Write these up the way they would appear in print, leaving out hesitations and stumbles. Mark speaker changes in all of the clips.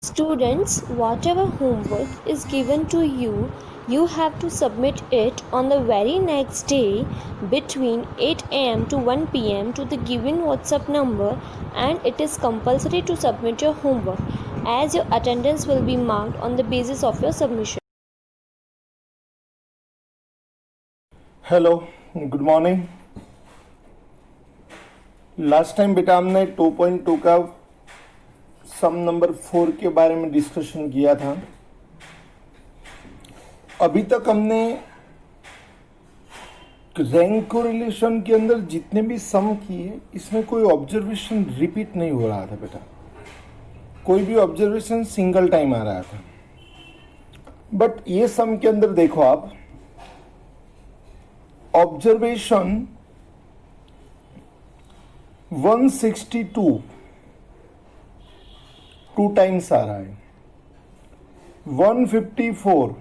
Speaker 1: Students, whatever homework is given to you, you have to submit it on the very next day between 8 am to 1 pm to the given WhatsApp number, and it is compulsory to submit your homework as your attendance will be marked on the basis of your submission.
Speaker 2: Hello, good morning. Last time बेटा हमने 2.2 का सम number 4 के बारे में discussion किया था। अभी तक हमने रैंक कोरिलेशन के अंदर जितने भी सम किए, इसमें कोई ऑब्जर्वेशन रिपीट नहीं हो रहा था बेटा। कोई भी ऑब्जर्वेशन सिंगल टाइम आ रहा था। बट ये सम के अंदर देखो आप, ऑब्जर्वेशन 162 टू टाइम्स आ रहा है, 154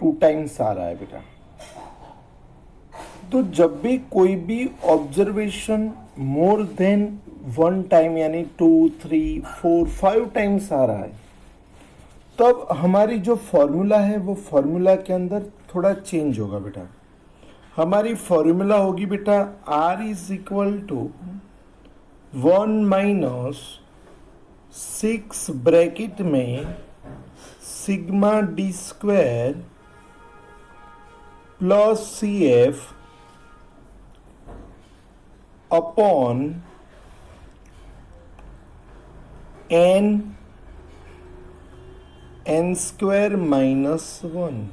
Speaker 2: टू टाइम्स आ रहा है बेटा। तो जब भी कोई भी ऑब्जर्वेशन मोर देन 1 टाइम यानी 2, 3, 4, 5 टाइम्स आ रहा है, तब हमारी जो फॉर्मूला है वो फॉर्मूला के अंदर थोड़ा चेंज होगा बेटा। हमारी फॉर्मूला होगी बेटा R is equal to 1 minus 6 bracket में sigma D square plus CF upon n square minus 1।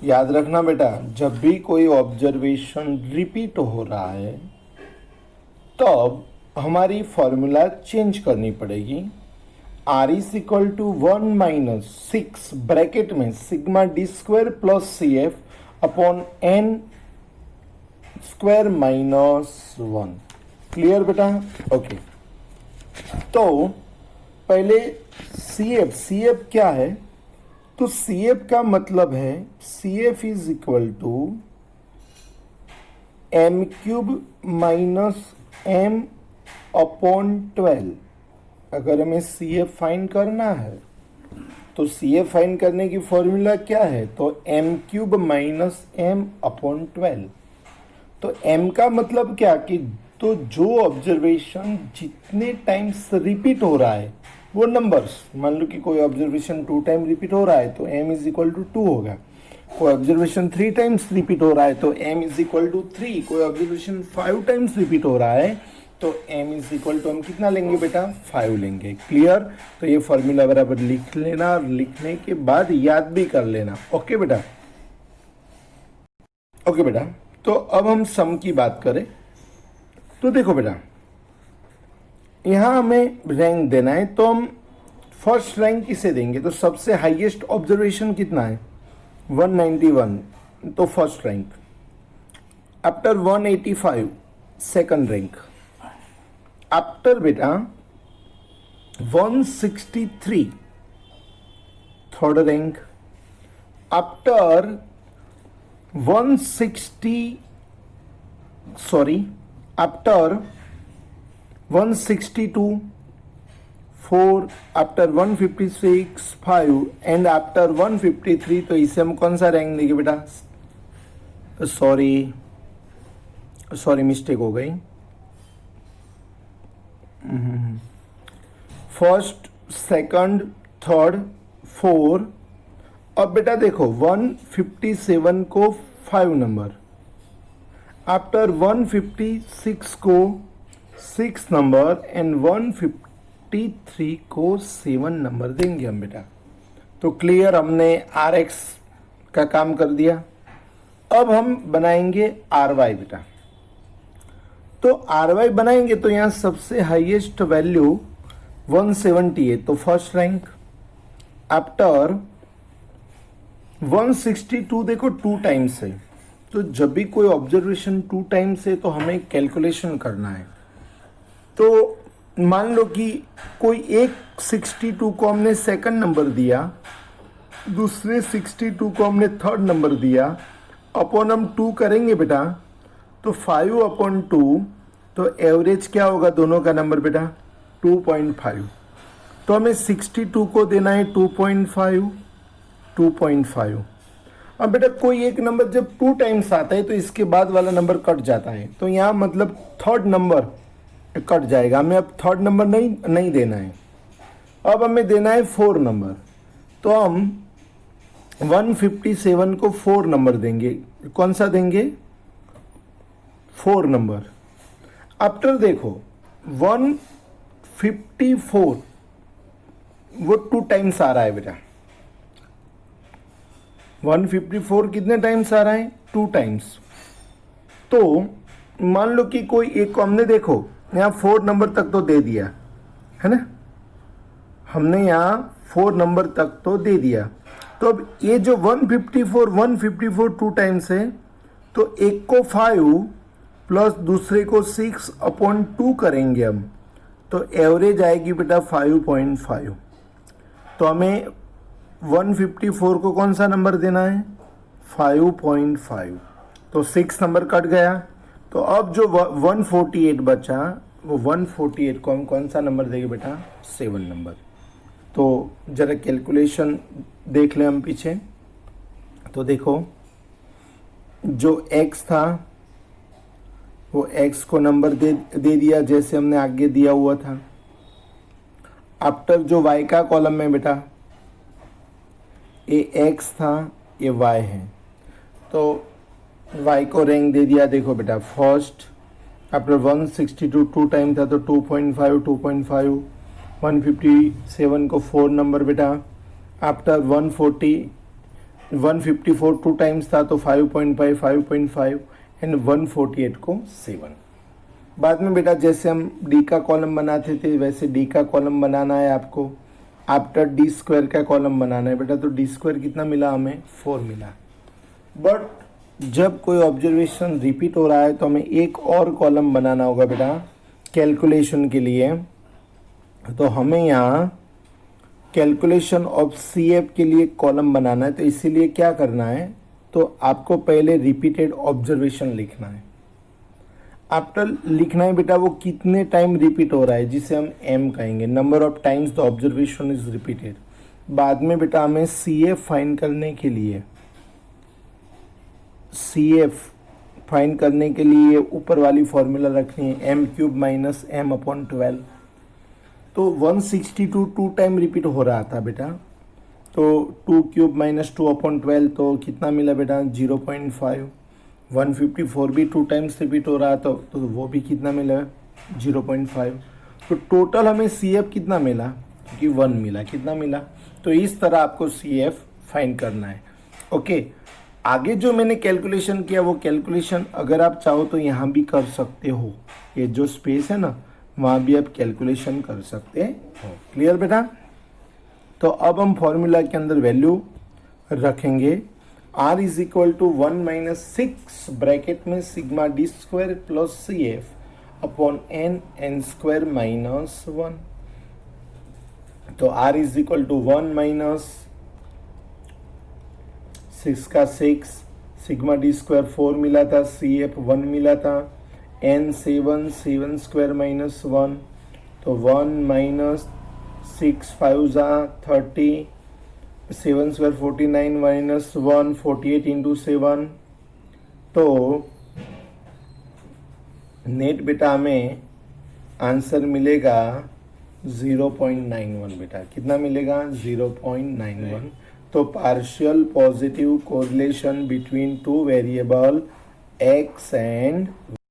Speaker 2: याद रखना बेटा, जब भी कोई ऑब्जर्वेशन रिपीट हो रहा है तब हमारी फॉर्मूला चेंज करनी पड़ेगी। R is equal to 1 minus 6 bracket में sigma D square plus CF upon n square minus 1। Clear बेटा? ओके। तो पहले CF क्या है? तो CF का मतलब है CF is equal to m cube minus m upon 12। अगर हमें CF फाइंड करना है तो CF फाइंड करने की फॉर्मूला क्या है? तो m cube minus m upon 12। तो m का मतलब क्या कि तो जो ऑब्जर्वेशन जितने टाइम्स रिपीट हो रहा है वो नंबर्स, मान लो कि कोई ऑब्जर्वेशन 2 टाइम रिपीट हो रहा है तो m इज इक्वल टू 2 होगा। कोई ऑब्जर्वेशन 3 टाइम्स रिपीट हो रहा है तो m इज इक्वल टू 3। कोई ऑब्जर्वेशन 5 टाइम्स रिपीट हो रहा है तो m इज इक्वल टू हम कितना लेंगे बेटा? 5 लेंगे। क्लियर? तो ये फॉर्मूला बराबर लिख लेना और लिखने के बाद याद भी कर लेना। ओके बेटा? ओके बेटा, तो अब हम सम की बात करें तो देखो बेटा, यहाँ हमें रैंक देना है तो हम फर्स्ट रैंक किसे देंगे? तो सबसे हाईएस्ट ऑब्जर्वेशन कितना है? 191, तो first rank. After 185 second rank. After बेटा 163 third rank. After 162 4, after 156 5 and after 153। तो इसे हम कौन सा रैंक देंगे बेटा? सॉरी मिस्टेक हो गई। First, second, third, 4। अब बेटा देखो 157 को 5 नंबर, आफ्टर 156 को 6 नंबर एंड 153 को 7 नंबर देंगे हम बेटा। तो क्लियर, हमने RX का काम कर दिया। अब हम बनाएंगे RY बेटा। तो RY बनाएंगे तो यहाँ सबसे हाईएस्ट वैल्यू 170 है, तो फर्स्ट रैंक। आफ्टर 162 देखो 2 टाइम्स है, तो जब भी कोई ऑब्जर्वेशन 2 टाइम्स है तो हमें कैलकुलेशन करना है। तो मान लो कि कोई एक 62 को हमने सेकंड नंबर दिया, दूसरे 62 को हमने थर्ड नंबर दिया, अपॉन हम 2 करेंगे बेटा तो 5 अपॉन 2, तो एवरेज क्या होगा दोनों का नंबर बेटा? 2.5। तो हमें 62 को देना है 2.5। अब बेटा कोई एक नंबर जब 2 टाइम्स आता है तो इसके बाद वाला नंबर कट जाता है, तो यहाँ मतलब थर्ड नंबर कट जाएगा। हमें अब थर्ड नंबर नहीं देना है, अब हमें देना है 4 नंबर। तो हम 157 को 4 नंबर देंगे। कौन सा देंगे? 4 नंबर। आफ्टर देखो 154 वो 2 टाइम्स आ रहा है बेटा। 154 कितने टाइम्स आ रहा है? 2 टाइम्स। तो मान लो कि कोई एक को हमने देखो यहाँ 4 नंबर तक तो दे दिया है ना, हमने यहाँ 4 नंबर तक तो दे दिया। तो अब ये जो 154 2 टाइम्स है, तो एक को 5 प्लस दूसरे को 6/2 करेंगे हम, तो एवरेज आएगी बेटा 5.5। तो हमें 154 को कौन सा नंबर देना है? 5.5। तो 6 नंबर कट गया। तो अब जो 148 बचा, वो 148 को हम कौन सा नंबर देंगे बेटा? 7 नंबर। तो जरा कैलकुलेशन देख लें हम पीछे। तो देखो जो x था वो x को नंबर दे दिया जैसे हमने आगे दिया हुआ था। आफ्टर जो y का कॉलम में बेटा ये x था, ये y है, तो y को रैंक दे दिया। देखो बेटा फर्स्ट आफ्टर 162 2 टाइम था तो 2.5 2.5। 157 को 4 नंबर बेटा। आफ्टर 154 2 टाइम्स था तो 5.5 5.5 एंड 148 को 7। बाद में बेटा जैसे हम डी का कॉलम बनाते थे वैसे डी का कॉलम बनाना है आपको। आफ्टर डी स्क्वायर का कॉलम बनाना है बेटा। तो डी स्क्वायर कितना मिला हमें? 4 मिला। बट जब कोई ऑब्जर्वेशन रिपीट हो रहा है तो हमें एक और कॉलम बनाना होगा बेटा कैलकुलेशन के लिए। तो हमें यहाँ कैलकुलेशन ऑफ CF के लिए कॉलम बनाना है, तो इसीलिए क्या करना है, तो आपको पहले रिपीटेड ऑब्जर्वेशन लिखना है। आफ्टर लिखना है बेटा वो कितने टाइम रिपीट हो रहा है, जिसे हम M कहेंगे, number of times the observation is repeated. बाद में बेटा हमें CF फाइंड करने के लिए ऊपर वाली फॉर्मूला रखनी है m³ - m/12। तो 162 2 टाइम रिपीट हो रहा था बेटा, तो 2³ - 2/12 तो कितना मिला बेटा? 0.5। 154 भी 2 टाइम्स रिपीट हो रहा था तो वो भी कितना मिला? 0.5। तो टोटल हमें CF कितना मिला? क्योंकि 1 मिला। कितना मिला? तो इस तरह आपको CF फाइंड करना है। ओके, आगे जो मैंने कैलकुलेशन किया वो कैलकुलेशन अगर आप चाहो तो यहाँ भी कर सकते हो। ये जो स्पेस है ना वहाँ भी आप कैलकुलेशन कर सकते हो। क्लियर बेटा? तो अब हम फॉर्मूला के अंदर वैल्यू रखेंगे। R is equal to 1 - 6 bracket में sigma d square plus CF upon n square -1। तो R इज इक्वल टू 1 - 6 का 6, सिग्मा d स्क्वायर 4 मिला था, CF 1 मिला था, n 7 स्क्वायर -1। तो 1 - 6 5 30, 7 स्क्वायर 49 -1 48 इंटू 7। तो नेट बेटा हमें आंसर मिलेगा 0.91 बेटा। कितना मिलेगा? 0.91। तो partial positive correlation between 2 variable x and